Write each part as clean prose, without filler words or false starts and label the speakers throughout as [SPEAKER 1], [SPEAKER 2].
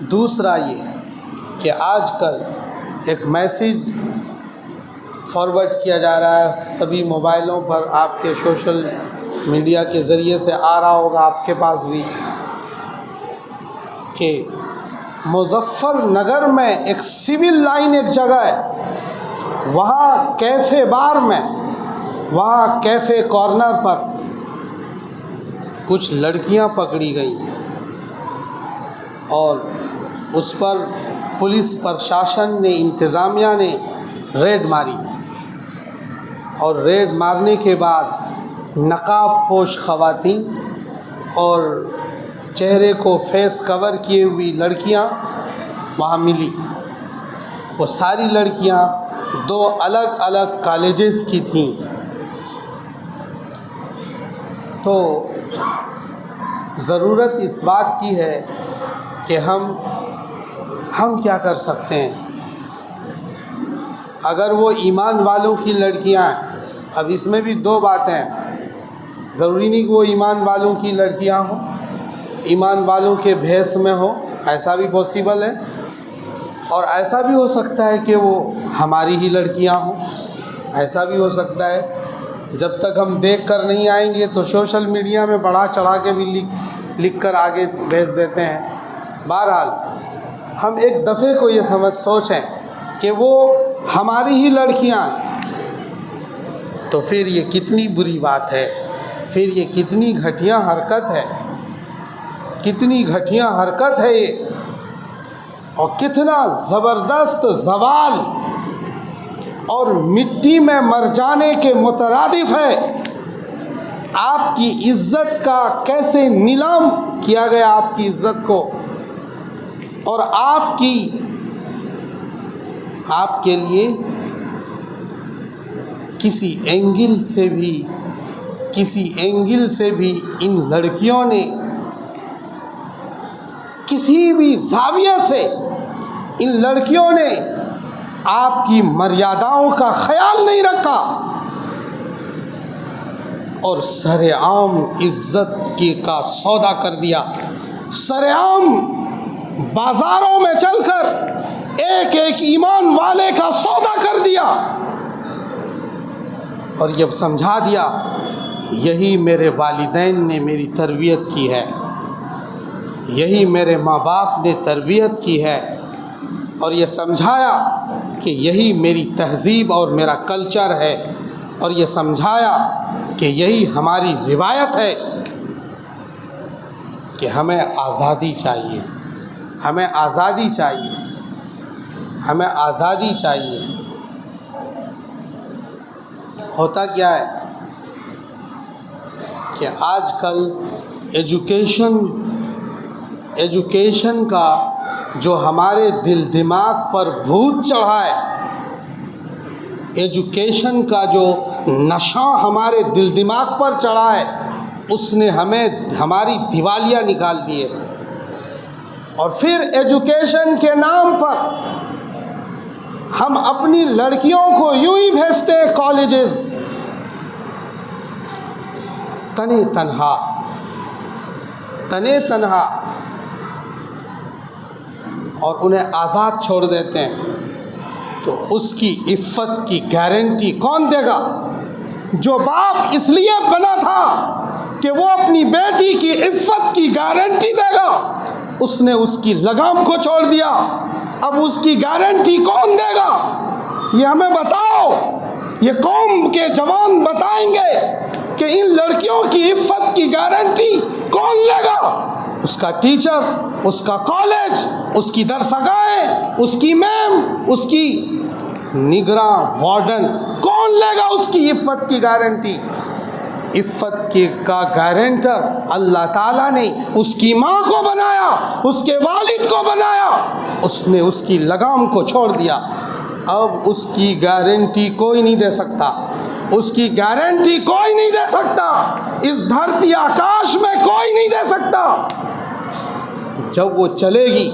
[SPEAKER 1] दूसरा ये कि आजकल एक मैसेज फॉरवर्ड किया जा रहा है सभी मोबाइलों पर, आपके सोशल मीडिया के ज़रिए से आ रहा होगा आपके पास भी, कि मुज़फ़्फ़रनगर में एक सिविल लाइन एक जगह है, वहाँ कैफ़े बार में, वहाँ कैफ़े कॉर्नर पर कुछ लड़कियां पकड़ी गई और उस पर पुलिस प्रशासन ने, इंतज़ामिया ने रेड मारी और रेड मारने के बाद नकाब पोश ख़वातीन और चेहरे को फेस कवर किए हुई लड़कियां वहाँ मिली। वो सारी लड़कियां दो अलग अलग कॉलेजेस की थीं। तो ज़रूरत इस बात की है कि हम क्या कर सकते हैं। अगर वो ईमान वालों की लड़कियां हैं, अब इसमें भी दो बातें हैं, ज़रूरी नहीं कि वो ईमान वालों की लड़कियां हों, ईमान वालों के भेष में हो, ऐसा भी पॉसिबल है, और ऐसा भी हो सकता है कि वो हमारी ही लड़कियां हों, ऐसा भी हो सकता है। जब तक हम देख कर नहीं आएंगे तो सोशल मीडिया में बढ़ा चढ़ा के भी लिख कर आगे भेज देते हैं। बहरहाल हम एक दफ़े को ये सोचें कि वो हमारी ही लड़कियां हैं, तो फिर ये कितनी बुरी बात है, फिर ये कितनी घटिया हरकत है, कितनी घटिया हरकत है ये, और कितना ज़बरदस्त ज़वाल और मिट्टी में मर जाने के मुतरादिफ है। आपकी इज़्ज़त का कैसे नीलाम किया गया, आपकी इज़्ज़त को, और आपके लिए किसी एंगल से भी इन लड़कियों ने, किसी भी ज़ाविये से इन लड़कियों ने आपकी मर्यादाओं का ख्याल नहीं रखा और सरेआम इज़्ज़त का सौदा कर दिया। सरेआम बाज़ारों में चलकर एक एक ईमान वाले का सौदा कर दिया और जब समझा दिया यही मेरे वालिदैन ने मेरी तरबियत की है, यही मेरे माँ बाप ने तरबियत की है, और ये समझाया कि यही मेरी तहज़ीब और मेरा कल्चर है, और ये समझाया कि यही हमारी रिवायत है कि हमें आज़ादी चाहिए, हमें आज़ादी चाहिए, हमें आज़ादी चाहिए। होता क्या है कि आजकल एजुकेशन का जो हमारे दिल दिमाग पर भूत चढ़ा है, एजुकेशन का जो नशा हमारे दिल दिमाग पर चढ़ा है, उसने हमें हमारी दिवालिया निकाल दी है। और फिर एजुकेशन के नाम पर हम अपनी लड़कियों को यूं ही भेजते हैं कॉलेजेस, तने तन्हा, और उन्हें आज़ाद छोड़ देते हैं। तो उसकी इफ़्फ़त की गारंटी कौन देगा? जो बाप इसलिए बना था कि वो अपनी बेटी की इफ़्फ़त की गारंटी देगा, उसने उसकी लगाम को छोड़ दिया। अब उसकी गारंटी कौन देगा? ये हमें बताओ, ये कौम के जवान बताएंगे कि इन लड़कियों की इफ़्फ़त की गारंटी कौन लेगा? उसका टीचर, उसका कॉलेज, उसकी दरसगाहें, उसकी मैम, उसकी निगरां वार्डन, कौन लेगा उसकी इफ़्फ़त की गारंटी? इफ़्फ़त का गारंटर अल्लाह ताला ने उसकी माँ को बनाया, उसके वालिद को बनाया, उसने उसकी लगाम को छोड़ दिया। अब उसकी गारंटी कोई नहीं दे सकता, उसकी गारंटी कोई नहीं दे सकता, इस धरती आकाश में कोई नहीं दे सकता। जब वो चलेगी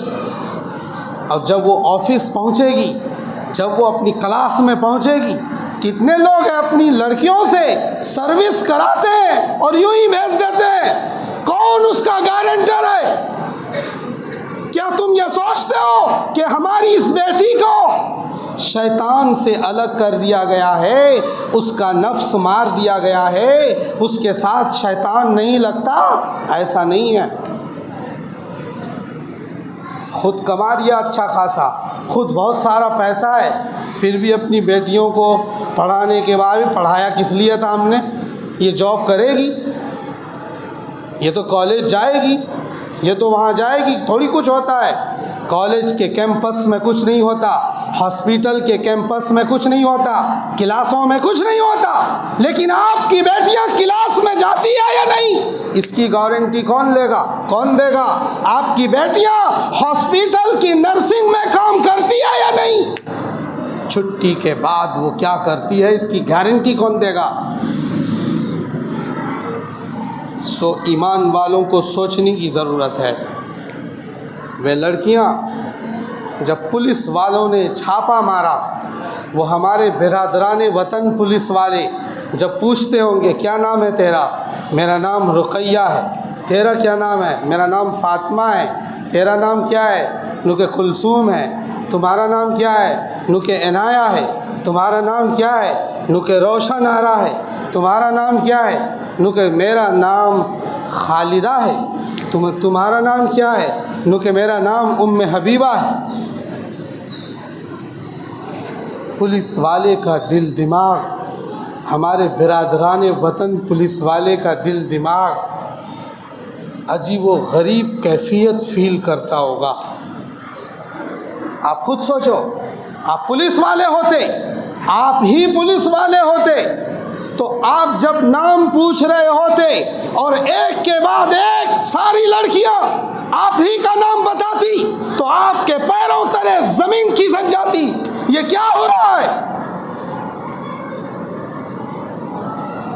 [SPEAKER 1] और जब वो ऑफिस पहुंचेगी, जब वो अपनी क्लास में पहुंचेगी, कितने लोग हैं अपनी लड़कियों से सर्विस कराते हैं और यूं ही भेज देते हैं। कौन उसका गारंटर है? क्या तुम ये सोचते हो कि हमारी इस बेटी को शैतान से अलग कर दिया गया है, उसका नफ्स मार दिया गया है, उसके साथ शैतान नहीं लगता? ऐसा नहीं है। खुद कमा लिया अच्छा खासा, खुद बहुत सारा पैसा है, फिर भी अपनी बेटियों को पढ़ाने के बाद पढ़ाया किस लिए था हमने? ये जॉब करेगी, ये तो कॉलेज जाएगी, ये तो वहाँ जाएगी, थोड़ी कुछ होता है। कॉलेज के कैंपस में कुछ नहीं होता, हॉस्पिटल के कैंपस में कुछ नहीं होता, क्लासों में कुछ नहीं होता, लेकिन आपकी बेटियां क्लास में जाती है या नहीं, इसकी गारंटी कौन लेगा, कौन देगा? आपकी बेटियां हॉस्पिटल की नर्सिंग में काम करती है या नहीं? छुट्टी के बाद वो क्या करती है, इसकी गारंटी कौन देगा? सो ईमान वालों को सोचने की ज़रूरत है। वे लड़कियां, जब पुलिस वालों ने छापा मारा, वो हमारे बिरादरान वतन पुलिस वाले जब पूछते होंगे क्या नाम है तेरा? मेरा नाम रुकैया है। तेरा क्या नाम है? मेरा नाम फ़ातिमा है। तेरा नाम क्या है? नुके कुलसूम है। तुम्हारा नाम क्या है? नुके इनाया है। तुम्हारा नाम क्या है? नुके रोशन आरा है। तुम्हारा नाम क्या है? नुके मेरा नाम खालिदा है। तुम्हारा नाम क्या है? नुके मेरा नाम उम्मे हबीबा है। पुलिस वाले का दिल दिमाग, हमारे बिरादरान वतन पुलिस वाले का दिल दिमाग अजीब व गरीब कैफियत फील करता होगा। आप खुद सोचो, आप पुलिस वाले होते, आप ही पुलिस वाले होते, तो आप जब नाम पूछ रहे होते और एक के बाद एक सारी लड़कियां आप ही का नाम बताती, तो आपके पैरों तले जमीन खिसक जाती। ये क्या हो रहा है?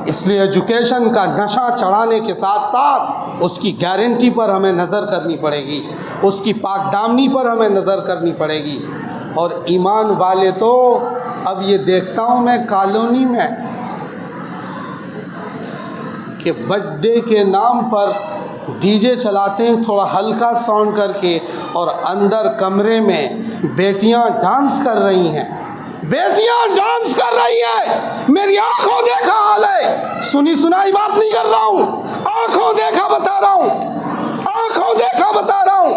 [SPEAKER 1] इसलिए एजुकेशन का नशा चढ़ाने के साथ साथ उसकी गारंटी पर हमें नज़र करनी पड़ेगी, उसकी पाकदामनी पर हमें नज़र करनी पड़ेगी। और ईमान वाले तो अब ये देखता हूँ मैं कॉलोनी में कि बर्थडे के नाम पर डीजे चलाते हैं थोड़ा हल्का साउंड करके, और अंदर कमरे में बेटियां डांस कर रही हैं, बेटियां डांस कर रही हैं। मेरी आंखों देखा हाल है, सुनी सुनाई बात नहीं कर रहा हूँ, आंखों देखा बता रहा हूँ, आंखों देखा बता रहा हूँ।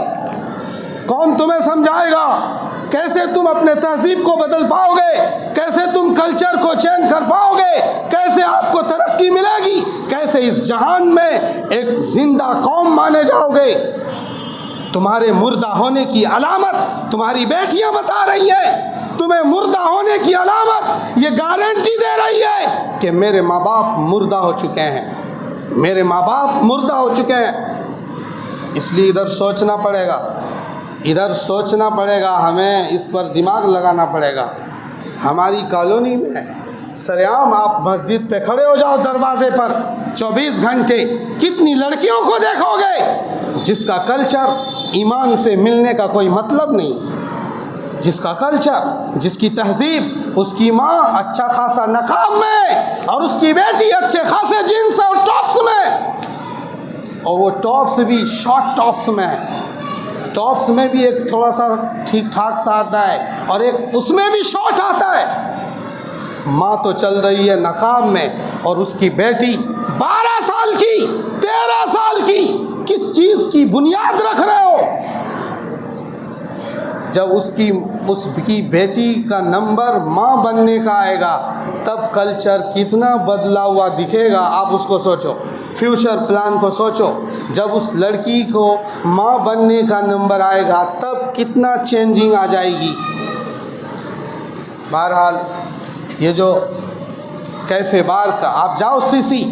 [SPEAKER 1] कौन तुम्हें समझाएगा? कैसे तुम अपने तहजीब को बदल पाओगे? कैसे तुम कल्चर को चेंज कर पाओगे? कैसे आपको तरक्की मिलेगी? कैसे इस जहान में एक जिंदा कौम माने जाओगे? तुम्हारे मुर्दा होने की अलामत तुम्हारी बेटियां बता रही है, तुम्हें मुर्दा होने की अलामत ये गारंटी दे रही है कि मेरे माँ बाप मुर्दा हो चुके हैं, मेरे माँ बाप मुर्दा हो चुके हैं। इसलिए इधर सोचना पड़ेगा, इधर सोचना पड़ेगा, हमें इस पर दिमाग लगाना पड़ेगा। हमारी कॉलोनी में सरेआम आप मस्जिद पे खड़े हो जाओ दरवाजे पर 24 घंटे, कितनी लड़कियों को देखोगे जिसका कल्चर ईमान से मिलने का कोई मतलब नहीं, जिसका कल्चर, जिसकी तहजीब, उसकी माँ अच्छा खासा नकाब में और उसकी बेटी अच्छे खासे जीन्स और टॉप्स में, और वो टॉप्स भी शॉर्ट टॉप्स में, टॉप्स में भी एक थोड़ा सा ठीक ठाक सा आता है और एक उसमें भी शॉर्ट आता है। माँ तो चल रही है नकाब में और उसकी बेटी 12 साल की, 13 साल की, किस चीज़ की बुनियाद रख रहे हो? जब उसकी बेटी का नंबर माँ बनने का आएगा तब कल्चर कितना बदला हुआ दिखेगा, आप उसको सोचो, फ्यूचर प्लान को सोचो। जब उस लड़की को माँ बनने का नंबर आएगा तब कितना चेंजिंग आ जाएगी। बहरहाल ये जो कैफ़े बार का, आप जाओ सीसी,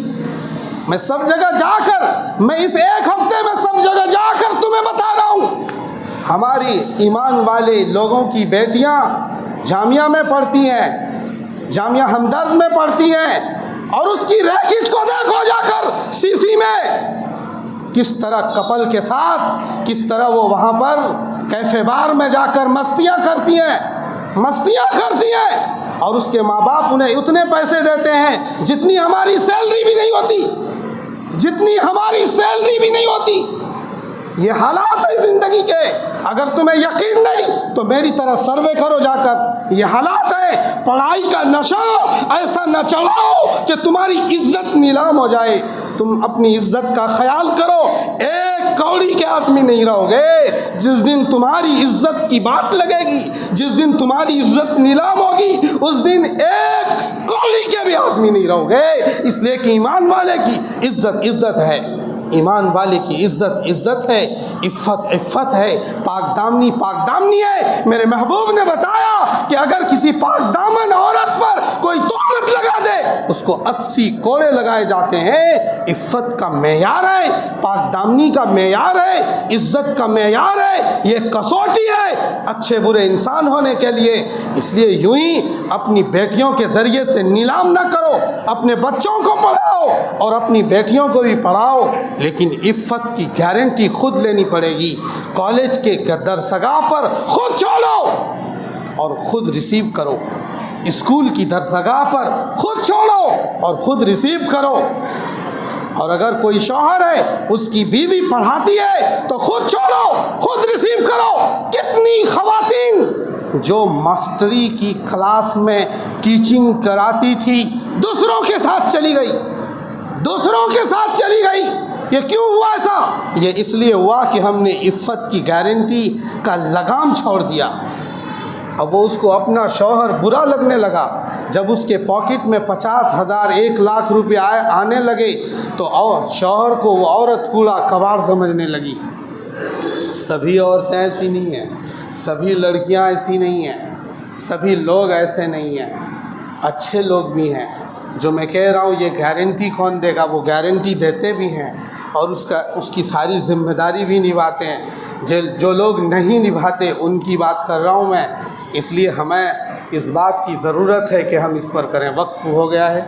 [SPEAKER 1] मैं सब जगह जाकर, मैं इस एक हफ्ते में सब जगह जाकर तुम्हें बता रहा हूँ, हमारी ईमान वाले लोगों की बेटियां जामिया में पढ़ती हैं, जामिया हमदर्द में पढ़ती हैं, और उसकी रैकेट को देखो जाकर सीसी में, किस तरह कपल के साथ, किस तरह वो वहाँ पर कैफ़े बार में जाकर मस्तियाँ करती हैं, मस्तियाँ करती हैं, और उसके माँ बाप उन्हें उतने पैसे देते हैं जितनी हमारी सैलरी भी नहीं होती, जितनी हमारी सैलरी भी नहीं होती। ये हालात है ज़िंदगी के। अगर तुम्हें यकीन नहीं तो मेरी तरह सर्वे करो जाकर। ये हालात है, पढ़ाई का नशा ऐसा न चढ़ाओ कि तुम्हारी इज्जत नीलाम हो जाए। तुम अपनी इज्जत का ख्याल करो, एक कौड़ी के आदमी नहीं रहोगे। जिस दिन तुम्हारी इज्जत की बात लगेगी, जिस दिन तुम्हारी इज्जत नीलाम होगी, उस दिन एक कौड़ी के भी आदमी नहीं रहोगे। इसलिए कि ईमान वाले की इज्जत इज्जत है, ईमान वाले की इज्जत इज्जत है, इफ़्फ़त इफ़्फ़त है, पाक दामनी है। मेरे महबूब ने बताया कि अगर किसी पाक दामन औरत पर कोई तोहमत लगा दे, उसको 80 कोड़े लगाए जाते हैं। इफ़्फ़त का मेयार है, पाक दामनी का मेयार है, इज्जत का मेयार है, ये कसौटी है अच्छे बुरे इंसान होने के लिए। इसलिए यूं ही अपनी बेटियों के ज़रिए से नीलाम ना करो, अपने बच्चों को पढ़ाओ और अपनी बेटियों को भी पढ़ाओ, लेकिन इफ़्फ़त की गारंटी खुद लेनी पड़ेगी। कॉलेज के दरसगाह पर खुद छोड़ो और खुद रिसीव करो, स्कूल की दरसगाह पर खुद छोड़ो और खुद रिसीव करो। और अगर कोई शौहर है, उसकी बीवी पढ़ाती है तो खुद छोड़ो, खुद रिसीव करो। कितनी ख़वातीन जो मास्टरी की क्लास में टीचिंग कराती थी, दूसरों के साथ चली गई, दूसरों के साथ चली गई। ये क्यों हुआ ऐसा? ये इसलिए हुआ कि हमने इफ़्फ़त की गारंटी का लगाम छोड़ दिया। अब वो उसको अपना शौहर बुरा लगने लगा। जब उसके पॉकेट में 50,000 1 लाख रुपए आने लगे तो और शौहर को वो औरत कूड़ा कबाड़ समझने लगी। सभी औरतें ऐसी नहीं हैं, सभी लड़कियां ऐसी नहीं हैं, सभी लोग ऐसे नहीं हैं। अच्छे लोग भी हैं। जो मैं कह रहा हूँ ये गारंटी कौन देगा? वो गारंटी देते भी हैं और उसकी सारी जिम्मेदारी भी निभाते हैं। जो लोग नहीं निभाते उनकी बात कर रहा हूँ मैं। इसलिए हमें इस बात की ज़रूरत है कि हम इस पर करें। वक्त हो गया है।